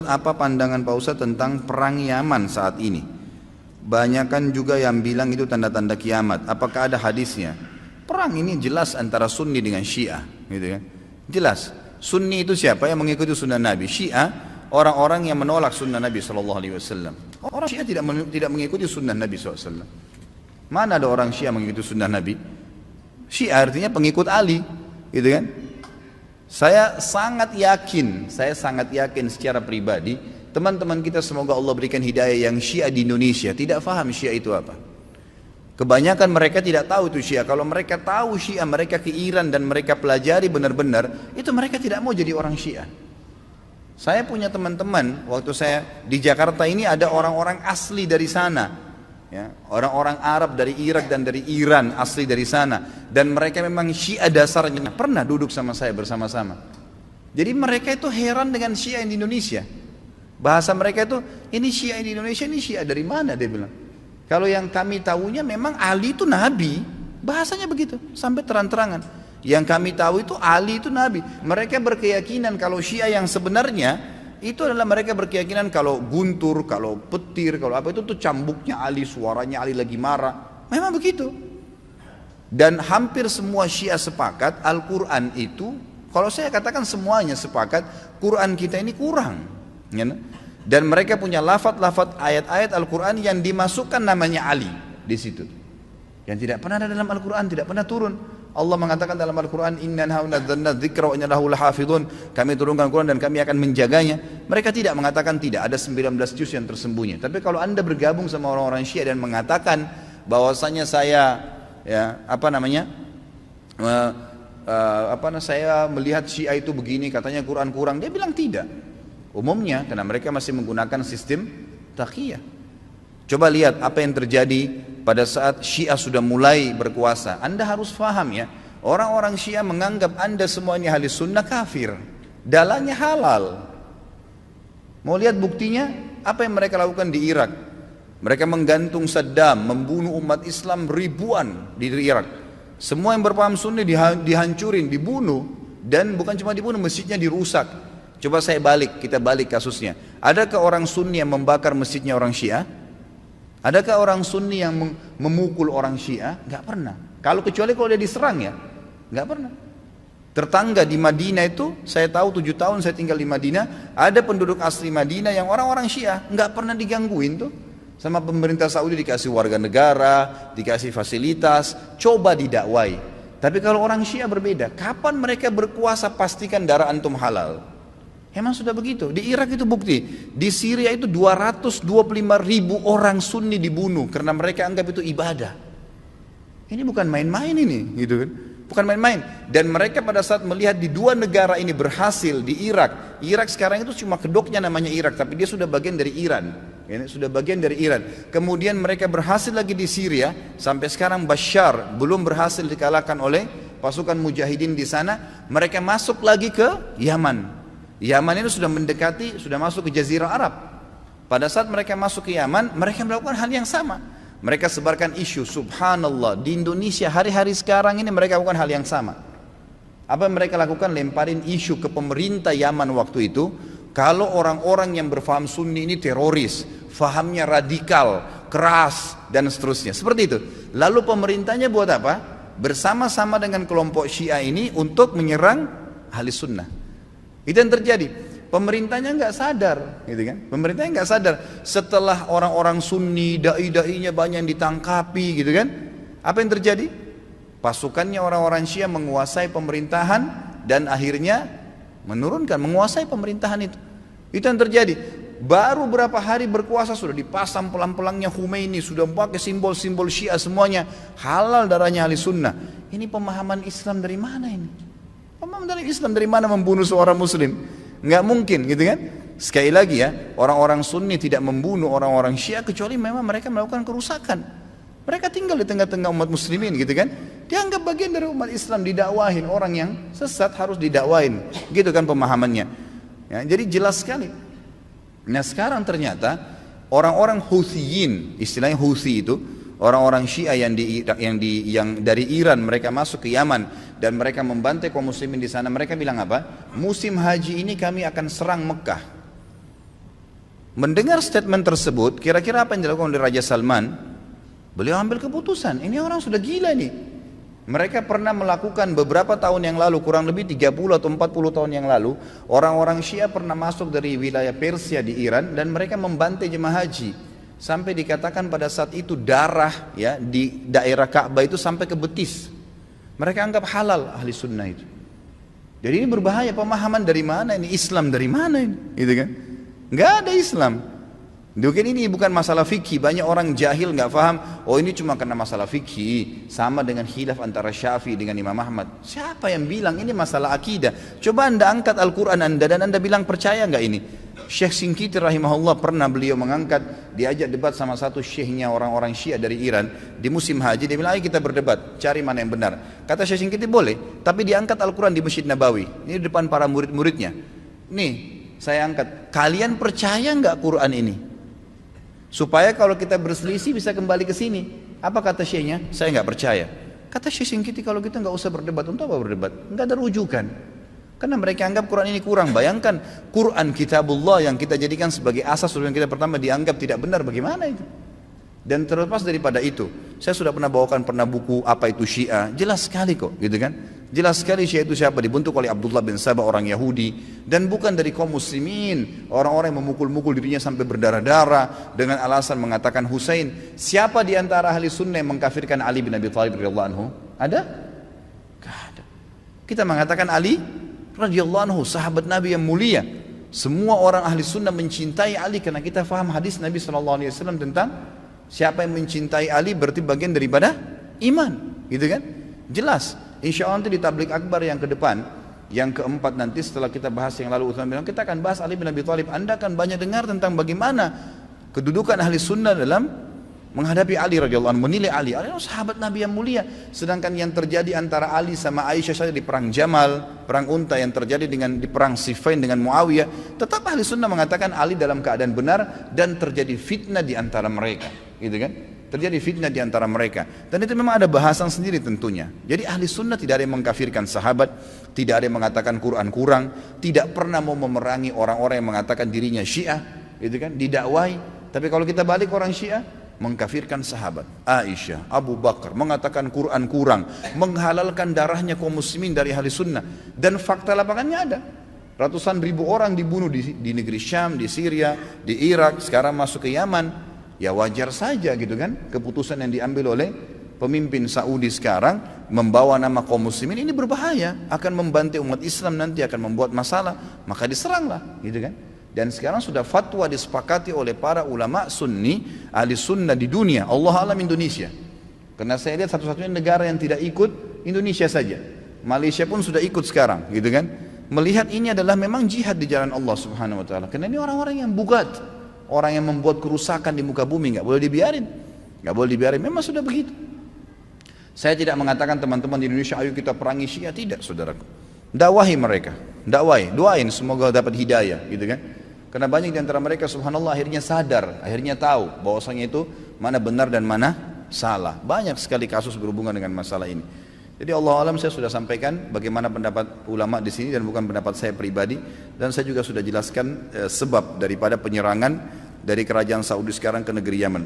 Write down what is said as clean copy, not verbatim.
Apa pandangan Pak Ustadz tentang perang Yaman saat ini? Banyakan juga yang bilang itu tanda-tanda kiamat. Apakah ada hadisnya? Perang ini jelas antara Sunni dengan Syiah, gitu kan? Jelas. Sunni itu siapa? Yang mengikuti sunnah Nabi. Syiah orang-orang yang menolak sunnah Nabi SAW. Orang Syiah tidak mengikuti sunnah Nabi SAW. Mana ada orang Syiah mengikuti sunnah Nabi? Syiah artinya pengikut Ali, gitu kan? Saya sangat yakin secara pribadi, teman-teman kita semoga Allah berikan hidayah yang Syiah di Indonesia tidak faham Syiah itu apa. Kebanyakan mereka tidak tahu itu Syiah. Kalau mereka tahu Syiah, mereka ke Iran dan mereka pelajari benar-benar, itu mereka tidak mau jadi orang Syiah. Saya punya teman-teman, waktu saya di Jakarta ini ada orang-orang asli dari sana. Ya, orang-orang Arab dari Irak dan dari Iran asli dari sana, dan mereka memang Syiah dasarnya, pernah duduk sama saya bersama-sama. Jadi mereka itu heran dengan Syiah di Indonesia. Bahasa mereka itu, ini Syiah di Indonesia, ini Syiah dari mana, dia bilang. Kalau yang kami tahunya memang Ali itu Nabi, bahasanya begitu sampai terang-terangan. Yang kami tahu itu Ali itu Nabi. Mereka berkeyakinan kalau Syiah yang sebenarnya itu adalah mereka berkeyakinan kalau guntur, kalau petir, kalau apa itu tuh cambuknya Ali, suaranya Ali lagi marah. Memang begitu. Dan hampir semua Syiah sepakat Al-Quran itu, kalau saya katakan semuanya sepakat, Quran kita ini kurang. Ya, dan mereka punya lafaz-lafaz ayat-ayat Al-Quran yang dimasukkan namanya Ali di situ. Yang tidak pernah ada dalam Al-Quran, tidak pernah turun. Allah mengatakan dalam Al-Quran, Inna nazzalna dzikra wa inna lahu lahafidhun. Kami turunkan Quran dan kami akan menjaganya. Mereka tidak mengatakan tidak, ada 19 juz yang tersembunyi. Tapi kalau Anda bergabung sama orang-orang Syiah dan mengatakan bahwasanya saya saya melihat Syiah itu begini, katanya Quran kurang, dia bilang tidak. Umumnya karena mereka masih menggunakan sistem taqiyah. Coba lihat apa yang terjadi pada saat Syiah sudah mulai berkuasa. Anda harus faham ya, orang-orang Syiah menganggap Anda semua ini ahli sunnah kafir, dalahnya halal. Mau lihat buktinya? Apa yang mereka lakukan di Irak? Mereka menggantung Saddam, membunuh umat Islam ribuan di Irak. Semua yang berpaham Sunni dihancurin, dibunuh, dan bukan cuma dibunuh, masjidnya dirusak. Coba kita balik kasusnya. Adakah orang Sunni yang membakar masjidnya orang Syiah? Adakah orang Sunni yang memukul orang Syiah? Gak pernah. Kecuali kalau dia diserang ya, gak pernah. Tetangga di Madinah itu, saya tahu 7 tahun saya tinggal di Madinah, ada penduduk asli Madinah yang orang-orang Syiah, gak pernah digangguin tuh. Sama pemerintah Saudi dikasih warga negara, dikasih fasilitas, coba didakwai. Tapi kalau orang Syiah berbeda, kapan mereka berkuasa pastikan darah antum halal. Emang sudah begitu. Di Irak itu bukti. Di Syria itu 225.000 orang Sunni dibunuh karena mereka anggap itu ibadah. Ini bukan main-main ini, gitu kan? Bukan main-main. Dan mereka pada saat melihat di dua negara ini berhasil di Irak. Irak sekarang itu cuma kedoknya namanya Irak, tapi dia sudah bagian dari Iran. Ini sudah bagian dari Iran. Kemudian mereka berhasil lagi di Syria. Sampai sekarang Bashar belum berhasil dikalahkan oleh pasukan mujahidin di sana. Mereka masuk lagi ke Yaman. Yaman ini sudah mendekati, sudah masuk ke Jazirah Arab. Pada saat mereka masuk ke Yaman, mereka melakukan hal yang sama. Mereka sebarkan isu, subhanallah, di Indonesia hari-hari sekarang ini mereka lakukan hal yang sama. Apa yang mereka lakukan? Lemparin isu ke pemerintah Yaman waktu itu, kalau orang-orang yang berfaham Sunni ini teroris, fahamnya radikal, keras, dan seterusnya. Seperti itu. Lalu pemerintahnya buat apa? Bersama-sama dengan kelompok Syiah ini untuk menyerang ahli sunnah. Itu yang terjadi. Pemerintahnya nggak sadar, gitu kan? Pemerintahnya nggak sadar. Setelah orang-orang Sunni, dai-dainya banyak yang ditangkapi, gitu kan? Apa yang terjadi? Pasukannya orang-orang Syiah menguasai pemerintahan dan akhirnya menguasai pemerintahan itu. Itu yang terjadi. Baru berapa hari berkuasa sudah dipasang pelang-pelangnya Khomeini, sudah pakai simbol-simbol Syiah semuanya. Halal darahnya ahli sunnah. Ini pemahaman Islam dari mana ini? Pemahaman dari Islam dari mana membunuh seorang muslim? Nggak mungkin, gitu kan? Sekali lagi ya, orang-orang Sunni tidak membunuh orang-orang Syiah kecuali memang mereka melakukan kerusakan. Mereka tinggal di tengah-tengah umat muslimin, gitu kan? Dianggap bagian dari umat Islam, didakwahin. Orang yang sesat harus didakwahin, gitu kan pemahamannya. Ya, jadi jelas sekali. Nah sekarang ternyata orang-orang Houtsiyin, istilahnya Houthi itu, orang-orang Syiah yang dari Iran mereka masuk ke Yaman dan mereka membantai kaum muslimin di sana. Mereka bilang apa? Musim haji ini kami akan serang Mekah. Mendengar statement tersebut, kira-kira apa yang dilakukan oleh Raja Salman? Beliau ambil keputusan, ini orang sudah gila nih. Mereka pernah melakukan beberapa tahun yang lalu, kurang lebih 30 atau 40 tahun yang lalu, orang-orang Syiah pernah masuk dari wilayah Persia di Iran dan mereka membantai jemaah haji. Sampai dikatakan pada saat itu darah ya di daerah Ka'bah itu sampai ke betis. Mereka anggap halal ahli sunnah itu. Jadi ini berbahaya, pemahaman dari mana ini, Islam dari mana ini, gitu kan? Nggak ada Islam. Mungkin ini bukan masalah fikih, banyak orang jahil nggak paham. Oh ini cuma karena masalah fikih, sama dengan khilaf antara Syafi'i dengan Imam Ahmad. Siapa yang bilang ini masalah akidah? Coba anda angkat Al-Quran anda dan anda bilang percaya nggak ini? Syekh Shinqiti rahimahullah pernah beliau mengangkat, diajak debat sama satu syekhnya orang-orang Syiah dari Iran di musim haji. Dia bilang ayo kita berdebat, cari mana yang benar. Kata Syekh Shinqiti boleh, tapi diangkat Al-Quran di Masjid Nabawi. Ini di depan para murid-muridnya. Nih saya angkat, kalian percaya nggak Quran ini? Supaya kalau kita berselisih bisa kembali ke sini. Apa kata syekhnya? Saya nggak percaya. Kata Syekh Shinqiti kalau kita nggak usah berdebat, untuk apa berdebat? Nggak ada rujukan. Karena mereka anggap Quran ini kurang. Bayangkan Quran kitabullah yang kita jadikan sebagai asas yang kita pertama dianggap tidak benar, bagaimana itu? Dan terlepas daripada itu, saya sudah pernah bawakan buku apa itu Syiah, jelas sekali kok, gitu kan? Jelas sekali Syiah itu siapa, dibentuk oleh Abdullah bin Sabah orang Yahudi dan bukan dari kaum muslimin, orang-orang yang memukul-mukul dirinya sampai berdarah-darah dengan alasan mengatakan Husain. Siapa di antara ahli sunnah yang mengkafirkan Ali bin Abi Thalib radhiyallahu anhu? Ada? Gak ada. Kita mengatakan Ali radhiyallahu anhu sahabat Nabi yang mulia. Semua orang ahli sunnah mencintai Ali karena kita faham hadis Nabi SAW tentang siapa yang mencintai Ali berarti bagian daripada iman, gitu kan? Jelas. Insya Allah nanti di tablik akbar yang ke depan, yang keempat nanti setelah kita bahas yang lalu Utsman bilang kita akan bahas Ali bin Abi Thalib. Anda akan banyak dengar tentang bagaimana kedudukan ahli sunnah dalam menghadapi Ali radhiyallahu anhu, menilai Ali. Ali sahabat Nabi yang mulia. Sedangkan yang terjadi antara Ali sama Aisyah saja di perang Jamal, perang Unta yang terjadi di perang Siffin dengan Muawiyah, tetap ahli sunnah mengatakan Ali dalam keadaan benar dan terjadi fitnah di antara mereka, gitu kan? Terjadi fitnah di antara mereka. Dan itu memang ada bahasan sendiri tentunya. Jadi ahli sunnah tidak ada yang mengkafirkan sahabat, tidak ada yang mengatakan Quran kurang, tidak pernah mau memerangi orang-orang yang mengatakan dirinya Syiah, gitu kan? Didakwai. Tapi kalau kita balik orang Syiah, mengkafirkan sahabat Aisyah, Abu Bakar, mengatakan Quran kurang, menghalalkan darahnya kaum muslimin dari ahli sunnah. Dan fakta lapangannya ada. Ratusan ribu orang dibunuh di negeri Syam, di Syria, di Irak, sekarang masuk ke Yaman. Ya wajar saja gitu kan, keputusan yang diambil oleh pemimpin Saudi sekarang membawa nama kaum muslimin ini berbahaya, akan membantai umat Islam, nanti akan membuat masalah, maka diseranglah, gitu kan. Dan sekarang sudah fatwa disepakati oleh para ulama sunni, ahli sunnah di dunia, Allah alam Indonesia. Karena saya lihat satu-satunya negara yang tidak ikut Indonesia saja. Malaysia pun sudah ikut sekarang, gitu kan. Melihat ini adalah memang jihad di jalan Allah Subhanahu wa taala. Karena ini orang-orang yang bugat, orang yang membuat kerusakan di muka bumi, nggak boleh dibiarin, nggak boleh dibiarin. Memang sudah begitu. Saya tidak mengatakan teman-teman di Indonesia ayo kita perangi Syiah, tidak saudaraku. Dakwahi mereka, dakwahi, doain semoga dapat hidayah, gitu kan. Karena banyak di antara mereka subhanallah akhirnya sadar, akhirnya tahu bahwasanya itu mana benar dan mana salah. Banyak sekali kasus berhubungan dengan masalah ini. Jadi Allah alam saya sudah sampaikan bagaimana pendapat ulama di sini dan bukan pendapat saya pribadi, dan saya juga sudah jelaskan sebab daripada penyerangan dari kerajaan Saudi sekarang ke negeri Yaman.